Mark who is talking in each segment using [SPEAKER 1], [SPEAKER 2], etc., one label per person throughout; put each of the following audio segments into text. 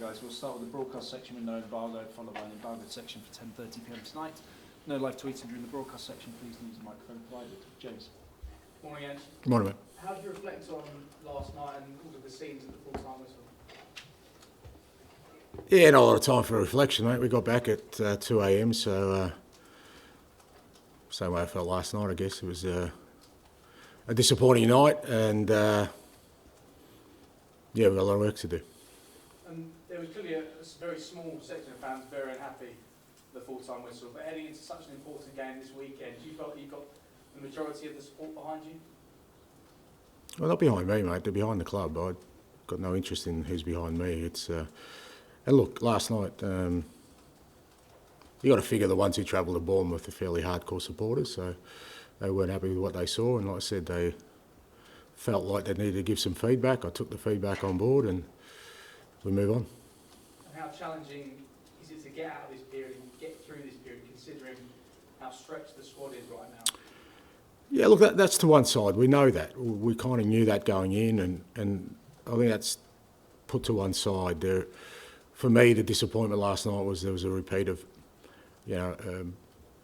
[SPEAKER 1] guys. We'll start with the broadcast section with No Embargoed, followed by an Embargoed section for 10:30 p.m. tonight. No live tweeting during the broadcast section. Please use the microphone provided. James.
[SPEAKER 2] Morning, Ange.
[SPEAKER 3] Morning, mate.
[SPEAKER 2] How do you reflect on last night and all of the scenes at the full-time whistle?
[SPEAKER 3] Yeah, not a lot of time for reflection, mate. We got back at 2 a.m, so same way I felt last night, I guess. It was a disappointing night, and yeah, we've got a lot of work to do.
[SPEAKER 2] And there was clearly a very small section of fans very unhappy with the full-time whistle, but heading into such an important game this weekend, do you feel like you've got the majority of the support behind you?
[SPEAKER 3] Well, not behind me, mate. They're behind the club. I've got no interest in who's behind me. It's and look, last night, you got to figure the ones who travelled to Bournemouth are fairly hardcore supporters, so they weren't happy with what they saw, and like I said, they felt like they needed to give some feedback. I took the feedback on board, and we move on.
[SPEAKER 2] And how challenging is it to get out of this period and get through this period, considering how stretched the squad is right now?
[SPEAKER 3] Yeah, look, that's to one side. We know that. We kind of knew that going in, and I think that's put to one side. For me, the disappointment last night was there was a repeat of,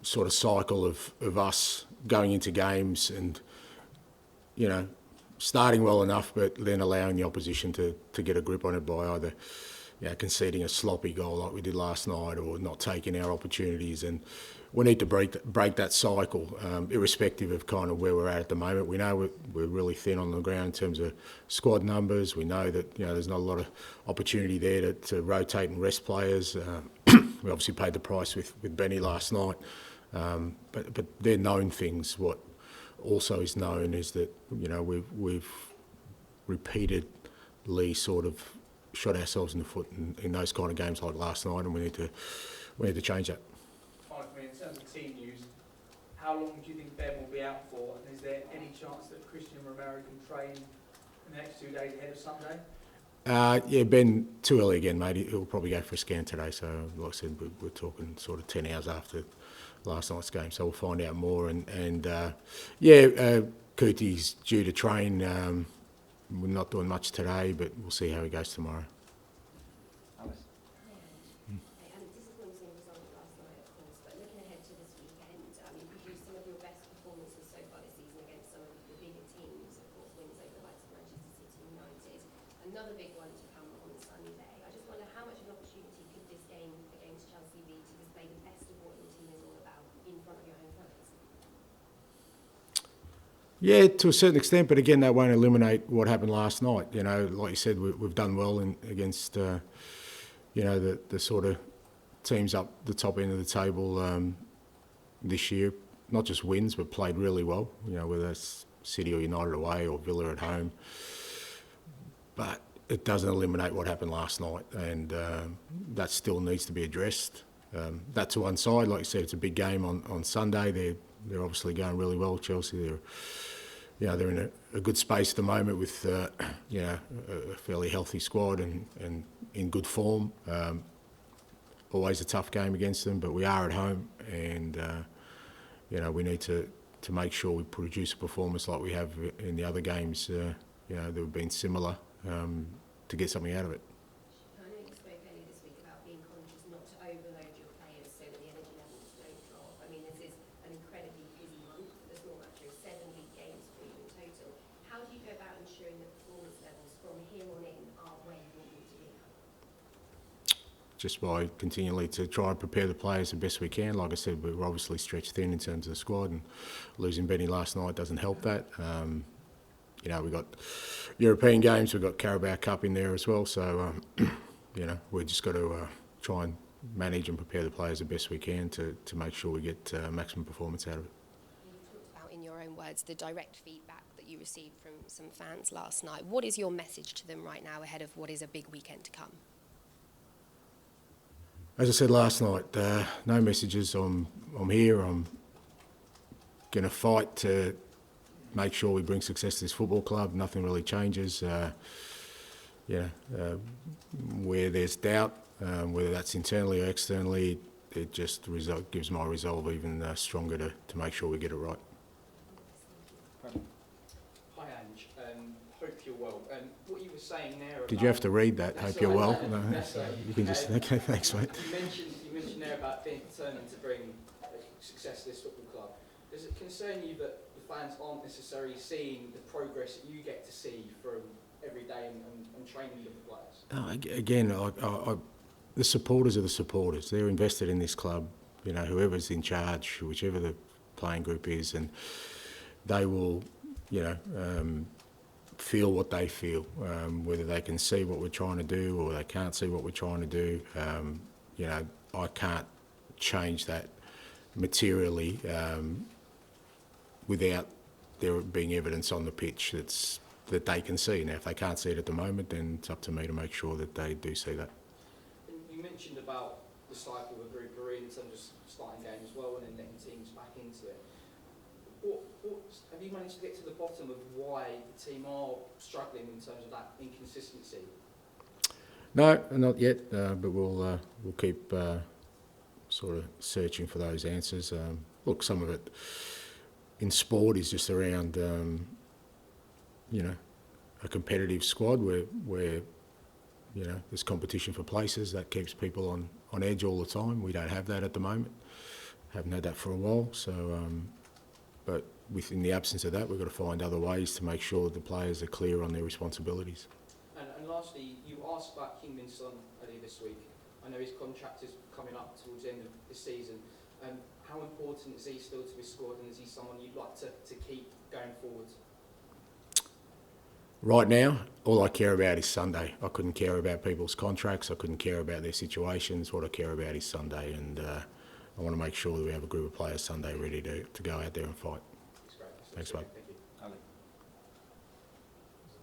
[SPEAKER 3] sort of cycle of us going into games and, starting well enough, but then allowing the opposition to get a grip on it by either, conceding a sloppy goal like we did last night, or not taking our opportunities. And we need to break that cycle, irrespective of kind of where we're at the moment. We know we're really thin on the ground in terms of squad numbers. We know that there's not a lot of opportunity there to rotate and rest players. We obviously paid the price with Benny last night, but they're known things. What also is known is that we've repeatedly sort of shot ourselves in the foot in those kind of games like last night, and we need to change that.
[SPEAKER 2] In terms of team news, how long do you think Ben will be out for? And is there any chance that Christian Romero can train in the next 2 days ahead of Sunday?
[SPEAKER 3] Yeah, Ben, too early again, mate. He'll probably go for a scan today. So, like I said, we're talking sort of 10 hours after last night's game. So we'll find out more. Kuti's due to train. We're not doing much today, but we'll see how he goes tomorrow.
[SPEAKER 4] Another big one to come on Sunday. I just wonder how much of an opportunity could this game against Chelsea be to display the best of what your team is all about in front of your home fans?
[SPEAKER 3] Yeah, to a certain extent, but again, that won't eliminate what happened last night. Like you said, we've done well against the sort of teams up the top end of the table this year. Not just wins, but played really well. Whether that's City or United away or Villa at home. But it doesn't eliminate what happened last night, and that still needs to be addressed. That to one side, like you said, it's a big game on Sunday. They're obviously going really well, Chelsea. They're in a good space at the moment with a fairly healthy squad and in good form. Always a tough game against them, but we are at home, and we need to make sure we produce a performance like we have in the other games. That have been similar. To get something out of it.
[SPEAKER 4] I know you spoke earlier this week about being conscious not to overload your players so that the energy levels don't drop. I mean, this is an incredibly busy month for the small match, 7 league games for you in total. How do you go about ensuring that performance levels from here on in are where you want them to be?
[SPEAKER 3] Just by continually to try and prepare the players the best we can. Like I said, we're obviously stretched thin in terms of the squad, and losing Benny last night doesn't help that. We've got European games, we've got Carabao Cup in there as well, so, we've just got to try and manage and prepare the players the best we can to make sure we get maximum performance out of it.
[SPEAKER 4] You talked about, in your own words, the direct feedback that you received from some fans last night. What is your message to them right now ahead of what is a big weekend to come?
[SPEAKER 3] As I said last night, no messages. I'm here. I'm going to fight to make sure we bring success to this football club. Nothing really changes. Where there's doubt, whether that's internally or externally, it just gives my resolve even stronger to make sure we get it right.
[SPEAKER 2] Hi Ange, hope you're well. What you were saying there about...
[SPEAKER 3] Did you have to read that?
[SPEAKER 2] That's
[SPEAKER 3] Hope you're
[SPEAKER 2] all
[SPEAKER 3] well.
[SPEAKER 2] right.
[SPEAKER 3] No,
[SPEAKER 2] That's all right.
[SPEAKER 3] you can just... Okay, thanks, mate.
[SPEAKER 2] You mentioned there about being determined to bring success to this football club. Does it concern you that the fans aren't necessarily seeing the progress that you get to see from every day and training with the players?
[SPEAKER 3] Again, the supporters are the supporters. They're invested in this club. You know, whoever's in charge, whichever the playing group is, and they will, you know, feel what they feel, whether they can see what we're trying to do or they can't see what we're trying to do. You know, I can't change that materially without there being evidence on the pitch that they can see. Now, if they can't see it at the moment, then it's up to me to make sure that they do see that.
[SPEAKER 2] And you mentioned about the cycle of a group are in terms of starting games as well and then letting teams back into it. Have you managed to get to the bottom of why the team are struggling in terms of that inconsistency?
[SPEAKER 3] No, not yet, but we'll keep sort of searching for those answers. Look, some of it in sport is just around, you know, a competitive squad where you know, there's competition for places that keeps people on edge all the time. We don't have that at the moment. Haven't had that for a while. So, but within the absence of that, we've got to find other ways to make sure the players are clear on their responsibilities.
[SPEAKER 2] And lastly, you asked about Kingmin's son earlier this week. I know his contract is coming up towards the end of the season. How important is he still to his squad, and is he someone you'd like to keep going forward?
[SPEAKER 3] Right now, all I care about is Sunday. I couldn't care about people's contracts. I couldn't care about their situations. What I care about is Sunday, and I want to make sure that we have a group of players Sunday ready to go out there and fight.
[SPEAKER 2] That's great.
[SPEAKER 3] Thanks, mate.
[SPEAKER 2] Thank you.
[SPEAKER 1] Ali.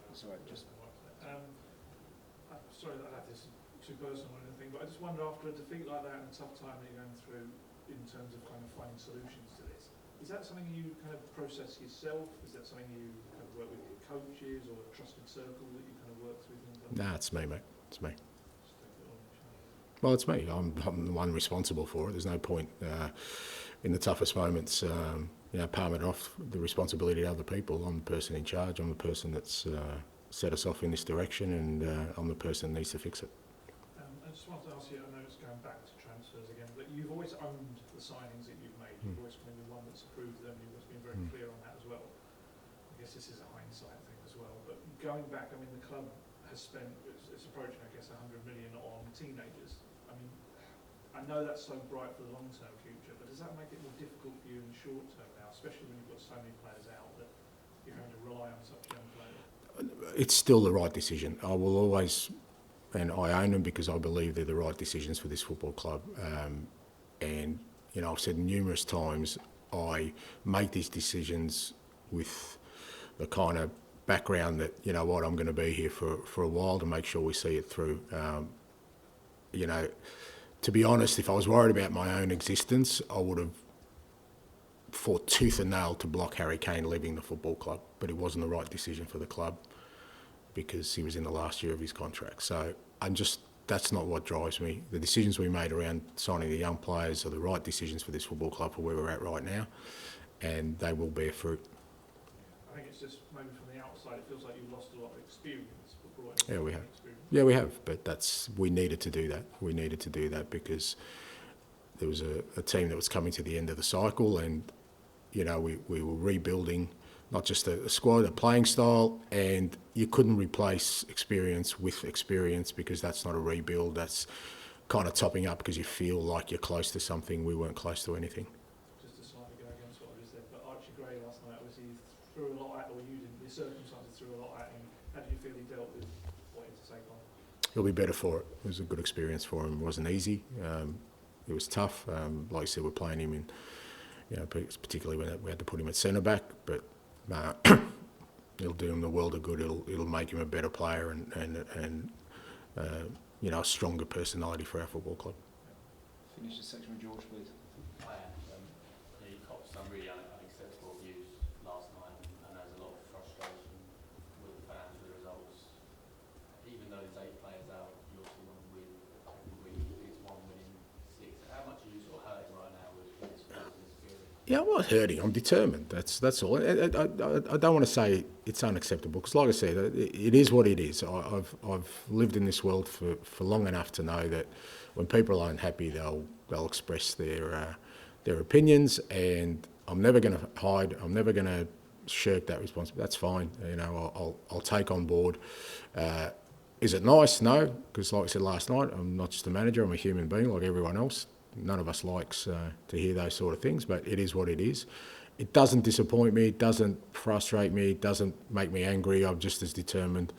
[SPEAKER 1] That's all right, just...
[SPEAKER 5] I'm sorry that I have this too personal or anything, but I just wonder, after a defeat like that and a tough time that you're going through in terms of kind of finding solutions to this, is that something you kind of process yourself? Is that something you kind of work with your coaches or a trusted circle that you kind of work through things like that?
[SPEAKER 3] Nah, it's me, mate. It's me.
[SPEAKER 5] Just take it on each other.
[SPEAKER 3] Well, it's me. I'm the one responsible for it. There's no point in the toughest moments, you know, palming off the responsibility to other people. I'm the person in charge. I'm the person that's set us off in this direction, and I'm the person that needs to fix it.
[SPEAKER 5] I just wanted to ask you, I know it's going back to transfers again, but you've always owned the signings that you've made. You've always been the one that's approved them. You've always been very clear on that as well. I guess this is a hindsight thing as well. But going back, I mean, the club has spent, it's approaching, I guess, 100 million on teenagers. I mean, I know that's so bright for the long-term future, but does that make it more difficult for you in the short term now, especially when you've got so many players out that you're having to rely on such young players?
[SPEAKER 3] It's still the right decision. I will always, and I own them because I believe they're the right decisions for this football club. And, you know, I've said numerous times, I make these decisions with the kind of background that, you know what, I'm going to be here for a while to make sure we see it through. You know, to be honest, if I was worried about my own existence, I would have fought tooth and nail to block Harry Kane leaving the football club, but it wasn't the right decision for the club because he was in the last year of his contract. So that's not what drives me. The decisions we made around signing the young players are the right decisions for this football club for where we're at right now, and they will bear fruit.
[SPEAKER 5] I think it's just maybe from the outside, it feels like you've lost a lot of experience. But brought in
[SPEAKER 3] Yeah, we have.
[SPEAKER 5] experience.
[SPEAKER 3] Yeah, we have, but we needed to do that. We needed to do that because there was a team that was coming to the end of the cycle, and you know, we were rebuilding not just a squad, a playing style, and you couldn't replace experience with experience because that's not a rebuild. That's kind of topping up because you feel like you're close to something. We weren't close to anything.
[SPEAKER 5] Just to slightly go against what I just said, but Archie Gray last night, obviously threw a lot at, or you didn't, the circumstances threw a lot at him. How did you feel he dealt with what he had to take on?
[SPEAKER 3] He'll be better for it. It was a good experience for him. It wasn't easy. It was tough. Like I said, we're playing him in, you know, particularly when we had to put him at centre back, but it'll do him the world of good. It'll make him a better player and you know, a stronger personality for our football club.
[SPEAKER 1] Finish the section with George, please.
[SPEAKER 6] You copped some really unacceptable views last night, and there's a lot of frustration with the fans with the results. Even though there's 8 players out, you obviously want to win every week. It's 1 winning 6. How much are you sort of hurting right now with this experience?
[SPEAKER 3] Yeah, I'm not hurting. I'm determined. That's all. I don't want to say it's unacceptable because, like I said, it is what it is. I've lived in this world for long enough to know that when people aren't happy, they'll express their opinions, and I'm never going to hide. I'm never going to shirk that responsibility. That's fine. You know, I'll take on board. Is it nice? No, because like I said last night, I'm not just a manager. I'm a human being like everyone else. None of us likes to hear those sort of things, but it is what it is. It doesn't disappoint me, it doesn't frustrate me, it doesn't make me angry. I'm just as determined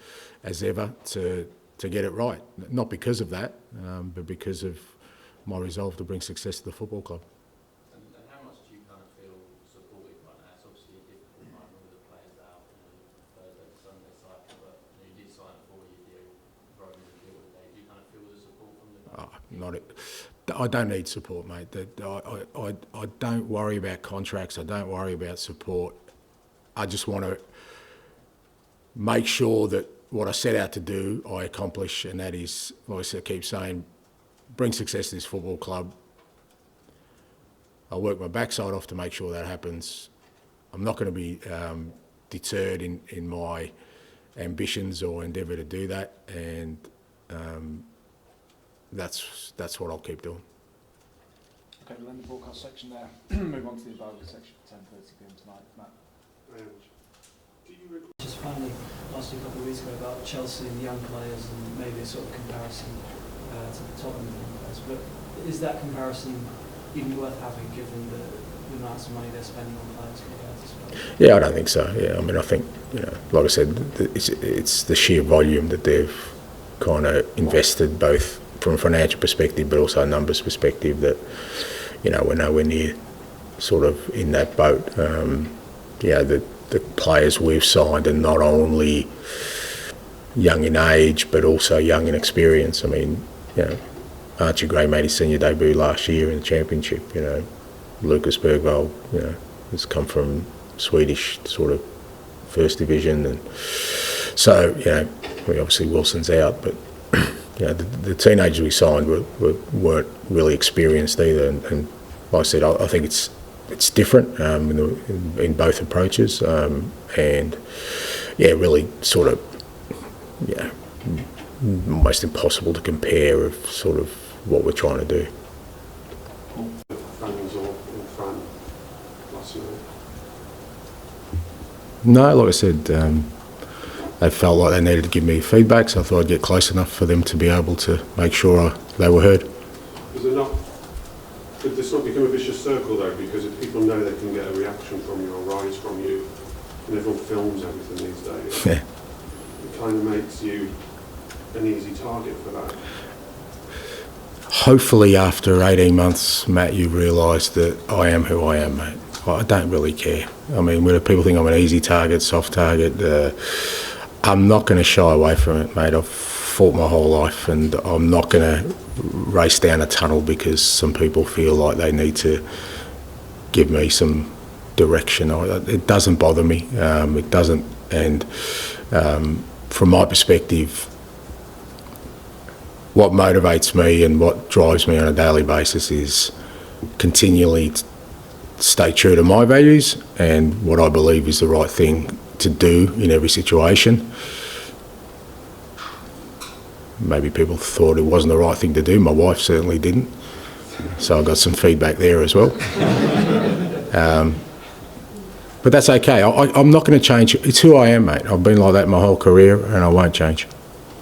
[SPEAKER 3] as ever to get it right. Not because of that, but because of my resolve to bring success to the football club.
[SPEAKER 6] And how much do you kind of feel supported right now? It's obviously a difficult time with the players out, Thursday to Sunday cycle, but you did sign a 4-year deal, Roman and deal with it. Do you kind of feel the support from the
[SPEAKER 3] I don't need support, mate. I don't worry about contracts. I don't worry about support. I just want to make sure that what I set out to do, I accomplish, and that is, like I keep saying, bring success to this football club. I'll work my backside off to make sure that happens. I'm not going to be deterred in my ambitions or endeavour to do that, and that's what I'll keep doing.
[SPEAKER 1] Okay, we'll end the broadcast section there. Move on to the embargoed section for 10:30 p.m. tonight. Matt.
[SPEAKER 7] Just finally, asked you a couple of weeks ago about Chelsea and young players and maybe a sort of comparison to the Tottenham players, but is that comparison even worth having given the amounts of money they're spending on players compared to Spurs?
[SPEAKER 3] Yeah, I don't think so. Yeah, I mean, I think, like I said, it's the sheer volume that they've kind of invested, both from a financial perspective but also a numbers perspective, that we're nowhere near sort of in that boat. The players we've signed are not only young in age but also young in experience. I mean, Archie Gray made his senior debut last year in the Championship. Lucas Bergvall, has come from Swedish sort of first division, and so obviously Wilson's out, but the teenagers we signed weren't really experienced either, and like I said, I think it's different in both approaches, and really sort of almost impossible to compare of sort of what we're trying to do. No, like I said, they felt like they needed to give me feedback, so I thought I'd get close enough for them to be able to make sure they were heard.
[SPEAKER 8] Could this not become a vicious circle though, because if people know they can get a reaction from you or rise from you, and everyone films everything these days, it kind of makes you an easy target for that?
[SPEAKER 3] Hopefully after 18 months, Matt, you realise that I am who I am, mate. I don't really care. I mean, whether people think I'm an easy target, soft target, I'm not going to shy away from it, mate. I've fought my whole life, and I'm not going to race down a tunnel because some people feel like they need to give me some direction. It doesn't bother me. It doesn't. And from my perspective, what motivates me and what drives me on a daily basis is continually stay true to my values and what I believe is the right thing to do in every situation. Maybe people thought it wasn't the right thing to do. My wife certainly didn't. So I got some feedback there as well. But that's okay. I'm not going to change. It's who I am, mate. I've been like that my whole career, and I won't change.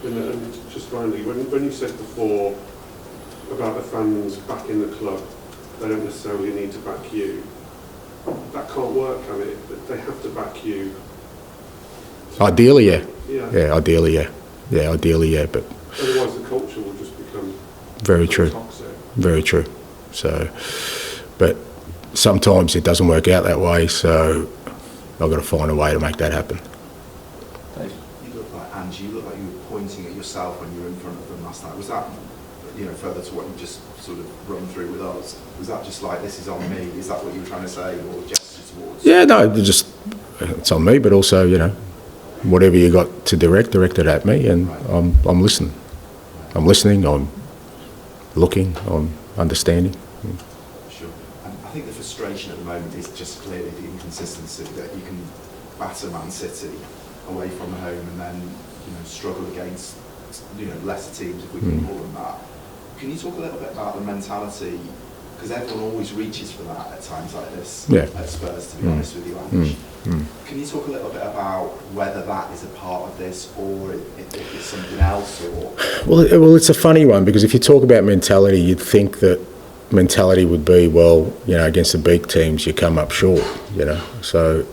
[SPEAKER 8] And just finally, when you said before about the fans back in the club, they don't necessarily need to back you. That can't work, can it? They have to back you.
[SPEAKER 3] Ideally, yeah.
[SPEAKER 8] Yeah.
[SPEAKER 3] Ideally, yeah. Yeah, ideally, yeah. But
[SPEAKER 8] otherwise, the culture will just become
[SPEAKER 3] very true.
[SPEAKER 8] Toxic.
[SPEAKER 3] Very true. So, but sometimes it doesn't work out that way. So I've got to find a way to make that happen.
[SPEAKER 1] Dave?
[SPEAKER 9] You look like Ange. You look like you were pointing at yourself when you were in front of them last night. Was that, further to what you just sort of run through with us? Was that just like, this is on me? Is that what you were trying to say, or gesture towards?
[SPEAKER 3] Yeah, no, it's on me, but also, whatever you got to direct it at me, and right. I'm listening. I'm listening. I'm looking. I'm understanding.
[SPEAKER 9] Sure. And I think the frustration at the moment is just clearly the inconsistency that you can batter Man City away from home and then, you know, struggle against, you know, lesser teams, if we can call them that. Can you talk a little bit about the mentality? Because everyone always reaches for that at times like this at Spurs, to be honest with you, Ange. Can you talk a little bit about whether that is a part of this, or if it's something else? Or
[SPEAKER 3] Well, it's a funny one, because if you talk about mentality, you'd think that mentality would be, well, you know, against the big teams you come up short, you know. So,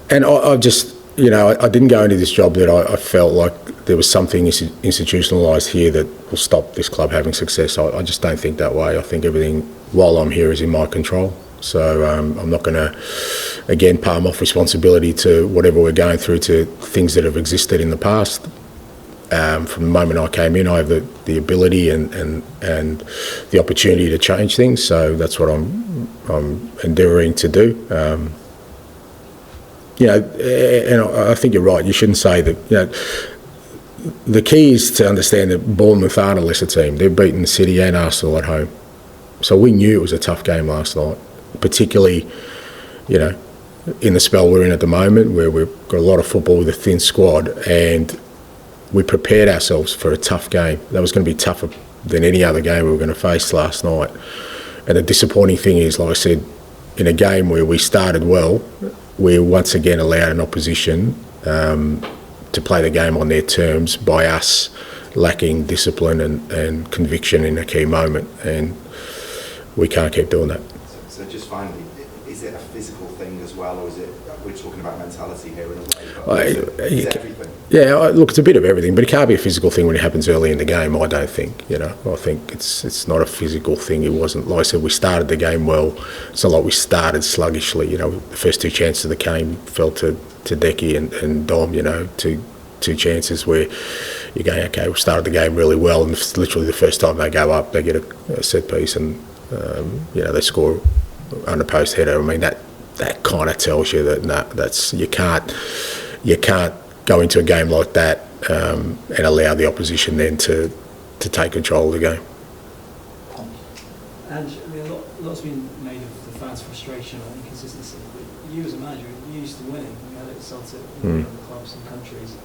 [SPEAKER 3] and I just, you know, I didn't go into this job that I felt like there was something institutionalised here that will stop this club having success. I just don't think that way. I think everything while I'm here is in my control. So I'm not going to, again, palm off responsibility to whatever we're going through to things that have existed in the past. From the moment I came in, I have the ability and the opportunity to change things. So that's what I'm endeavouring to do. You know, and I think you're right. You shouldn't say that. You know, the key is to understand that Bournemouth aren't a lesser team. They've beaten City and Arsenal at home. So we knew it was a tough game last night, particularly, you know, in the spell we're in at the moment, where we've got a lot of football with a thin squad, and we prepared ourselves for a tough game. That was going to be tougher than any other game we were going to face last night. And the disappointing thing is, like I said, in a game where we started well, we once again allowed an opposition to play the game on their terms by us lacking discipline and conviction in a key moment. And we can't keep doing that.
[SPEAKER 9] So just finally, is it a physical thing as well, or is it, we're talking about mentality here in a way, but is it everything? Yeah,
[SPEAKER 3] look, it's a bit of everything, but it can't be a physical thing when it happens early in the game, I don't think. You know, I think it's not a physical thing. It wasn't, like I said, we started the game well. It's not like we started sluggishly. You know, the first two chances of the game fell to Decky and Dom, you know, two chances where you're going, okay, we started the game really well, and it's literally the first time they go up, they get a set piece, and you know, they score under post header. I mean, that kind of tells you that that's you can't go into a game like that and allow the opposition then to take control of the game.
[SPEAKER 7] And I mean, a lot's been made of the fans' frustration and inconsistency. But you as a manager, you're used to winning. You had it at Celtic, in other clubs and countries.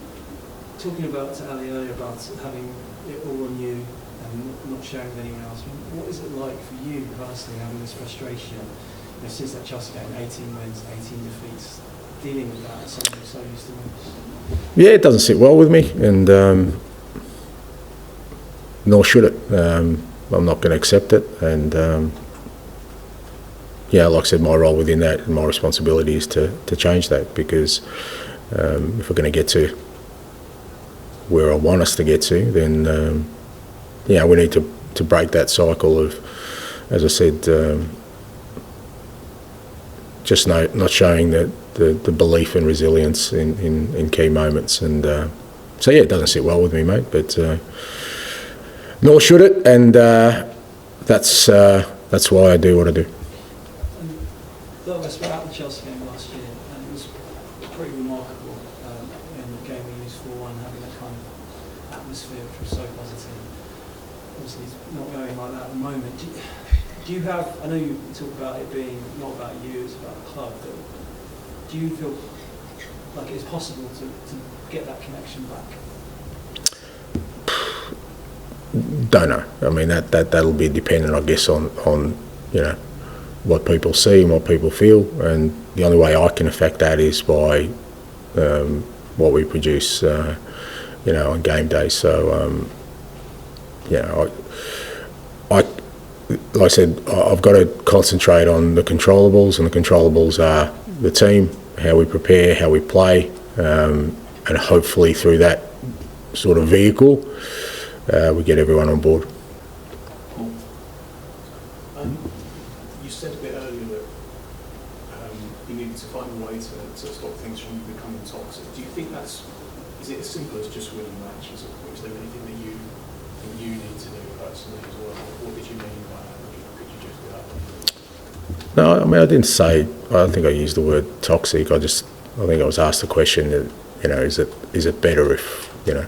[SPEAKER 7] Talking about to Ali earlier about having it all on you and not sharing with anyone else. What is it like for you personally, having this frustration? You know, since that Chelsea game, 18 wins, 18 defeats, dealing with that as someone who's so used to win?
[SPEAKER 3] Yeah, it doesn't sit well with me, and nor should it. I'm not going to accept it, and yeah, like I said, my role within that and my responsibility is to change that, because if we're going to get to where I want us to get to, then yeah, we need to break that cycle of, as I said, just not showing the belief and resilience in key moments. And so yeah, it doesn't sit well with me, mate, but nor should it, and that's why I do what I do.
[SPEAKER 7] A lot of us were at the Chelsea game last year, and it was pretty remarkable in the game we used 4-1, having that kind of atmosphere which was so positive. Obviously, it's not going like that at the moment. Do you have, I know you talk about it being not about you, it's about the club, but do you feel like it's possible to get that connection back?
[SPEAKER 3] Don't know. I mean, that'll be dependent, I guess, on you know, what people see and what people feel, and the only way I can affect that is by what we produce, you know, on game day. So, you know, I like I said, I've got to concentrate on the controllables, and the controllables are the team, how we prepare, how we play, and hopefully through that sort of vehicle, we get everyone on board.
[SPEAKER 5] You said a bit earlier that you needed to find a way to stop things from becoming toxic. Do you think is it as simple as just winning matches, or is there anything that you think you need to do personally as well? What did you mean by that? Could you just do that?
[SPEAKER 3] No, I mean, I didn't say, I don't think I used the word toxic. I think I was asked the question that, you know, is it better if, you know,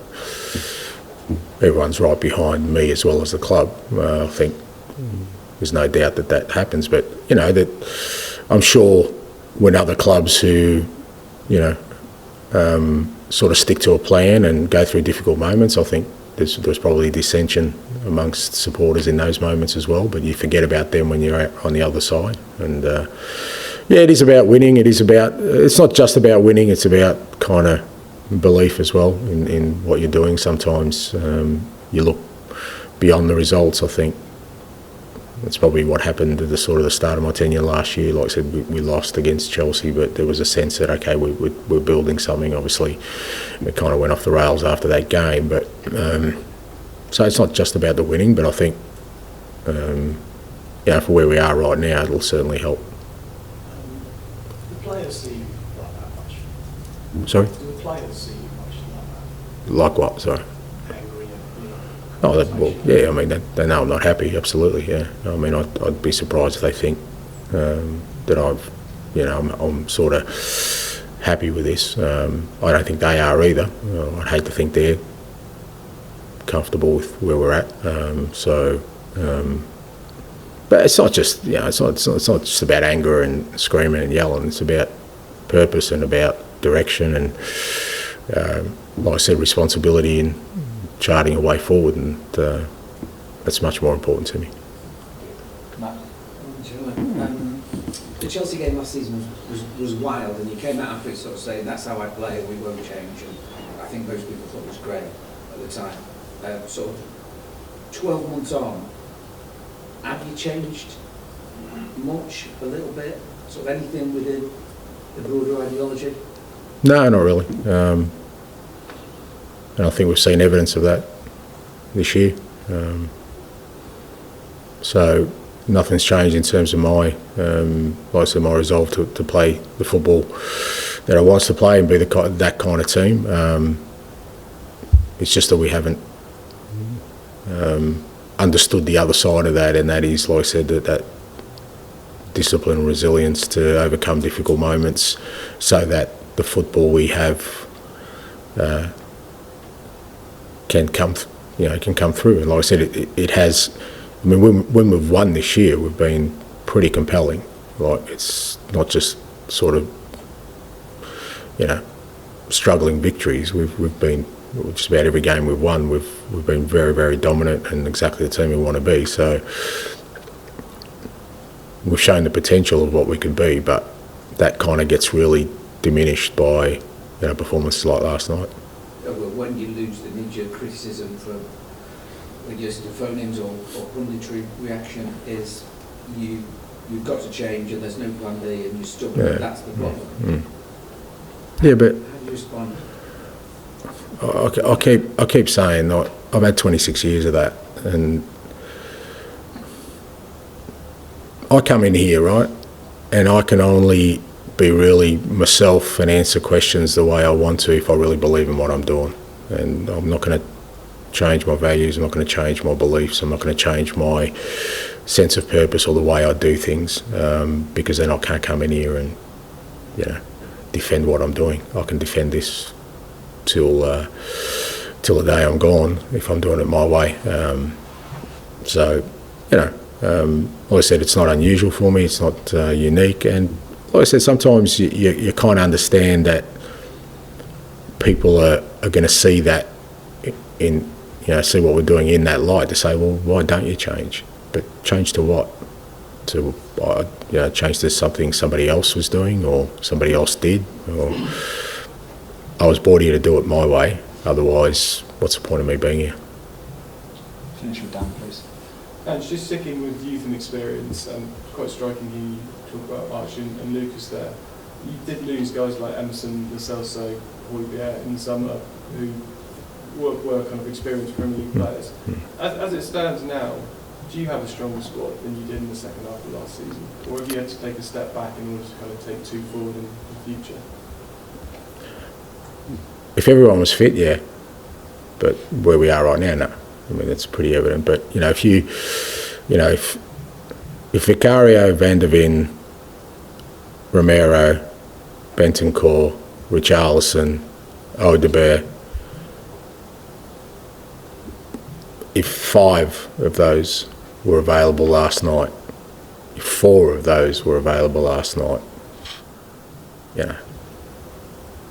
[SPEAKER 3] everyone's right behind me as well as the club? I think There's no doubt that that happens. But, you know, that I'm sure when other clubs who, you know, sort of stick to a plan and go through difficult moments, I think there's probably dissension amongst supporters in those moments as well, but you forget about them when you're on the other side. And yeah, it is about winning. It's not just about winning, it's about kind of belief as well in what you're doing. Sometimes you look beyond the results. I think that's probably what happened at the start of my tenure last year. Like I said, we lost against Chelsea, but there was a sense that, okay, we're building something. Obviously, it kind of went off the rails after that game. But so it's not just about the winning, but I think, you know, for where we are right now, it'll certainly help.
[SPEAKER 7] The players see you like that much?
[SPEAKER 3] Sorry?
[SPEAKER 7] Do the players see you much like that?
[SPEAKER 3] Like what? Sorry. Oh, well, yeah, I mean, they know I'm not happy, absolutely, yeah. I mean, I'd be surprised if they think that I've, you know, I'm sort of happy with this. I don't think they are either. I'd hate to think they're comfortable with where we're at. But it's not just, you know, it's not just about anger and screaming and yelling. It's about purpose and about direction and, like I said, responsibility and charting a way forward, and that's much more important to me.
[SPEAKER 10] The Chelsea game last season was wild, and you came out after it sort of saying, that's how I play, we won't change, and I think most people thought it was great at the time. Sort of 12 months on, have you changed much, a little bit, sort of anything within the broader ideology?
[SPEAKER 3] No, not really. And I think we've seen evidence of that this year. So nothing's changed in terms of my, like I said, my resolve to play the football that I want to play and be that kind of team. It's just that we haven't understood the other side of that, and that is, like I said, that discipline and resilience to overcome difficult moments, so that the football we have can come through. And like I said, it has. I mean, when we've won this year, we've been pretty compelling. Like, it's not just sort of, you know, struggling victories. We've been just about every game we've won. We've been very, very dominant and exactly the team we want to be. So we've shown the potential of what we could be, but that kind of gets really diminished by, you know, performances like last night.
[SPEAKER 10] When you lose, the knee-jerk criticism from, I guess, the phonemes or punditry reaction is you've got to change and there's no plan B and you're stuck. Yeah. That's the problem.
[SPEAKER 3] Yeah, but
[SPEAKER 10] how do you respond?
[SPEAKER 3] I keep saying that I've had 26 years of that, and I come in here, right, and I can only be really myself and answer questions the way I want to if I really believe in what I'm doing. And I'm not going to change my values, I'm not going to change my beliefs, I'm not going to change my sense of purpose or the way I do things, because then I can't come in here and, you know, defend what I'm doing. I can defend this till the day I'm gone if I'm doing it my way. So, you know, like I said, it's not unusual for me, it's not unique, and like I said, sometimes you kind of understand that people are going to see that in, you know, see what we're doing in that light, to say, well, why don't you change? But change to what? To, you know, change to something somebody else was doing or somebody else did? Or I was brought here to do it my way. Otherwise, what's the point of me being here?
[SPEAKER 1] Finish with Dan, please.
[SPEAKER 11] And just sticking with youth and experience, quite striking you talk about Archie and Lucas there. You did lose guys like Emerson, Lo Celso, Højbjerg in the summer, who were kind of experienced Premier League players. As it stands now, do you have a stronger squad than you did in the second half of last season? Or have you had to take a step back in order to kind of take two forward in the future?
[SPEAKER 3] If everyone was fit, yeah. But where we are right now, no. I mean, it's pretty evident. But, you know, if Vicario, Van der Ven, Romero, Bentancur, Richarlison, Odegaard, if 5 of those were available last night, 4 of those were available last night, you know,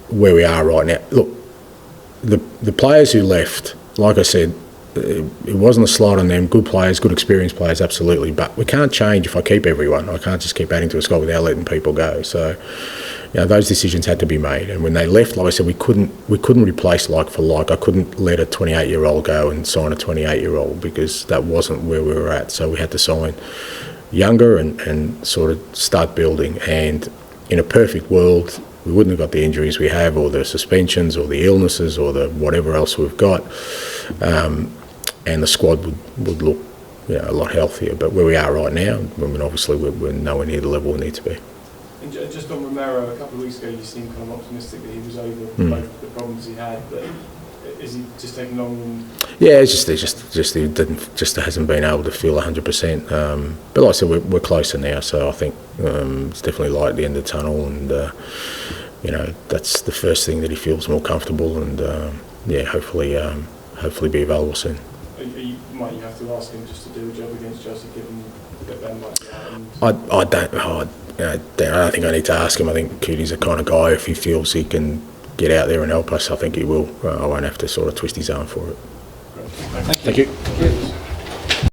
[SPEAKER 3] where we are right now. Look, the players who left, like I said, it wasn't a slight on them. Good players, good experienced players, absolutely. But we can't change if I keep everyone. I can't just keep adding to a squad without letting people go. So, you know, those decisions had to be made. And when they left, like I said, we couldn't replace like for like. I couldn't let a 28-year-old go and sign a 28-year-old because that wasn't where we were at. So we had to sign younger and sort of start building. And in a perfect world, we wouldn't have got the injuries we have, or the suspensions, or the illnesses, or the whatever else we've got. And the squad would look, you know, a lot healthier. But where we are right now, I mean, obviously we're nowhere near the level we need to be.
[SPEAKER 11] And just on Romero, a couple of weeks ago, you seemed kind of optimistic that he was over both the problems he had. But is he just taking long? Yeah, it's just he just hasn't been able to feel 100%. But like I said, we're closer now, so I think it's definitely light at the end of the tunnel, and you know, that's the first thing that he feels more comfortable, and yeah, hopefully be available soon. Might you have to ask him just to do a job against Chelsea, given that Ben might be out? I don't think I need to ask him. I think Cootie's the kind of guy, if he feels he can get out there and help us, I think he will. I won't have to sort of twist his arm for it. Great.
[SPEAKER 3] Thank you.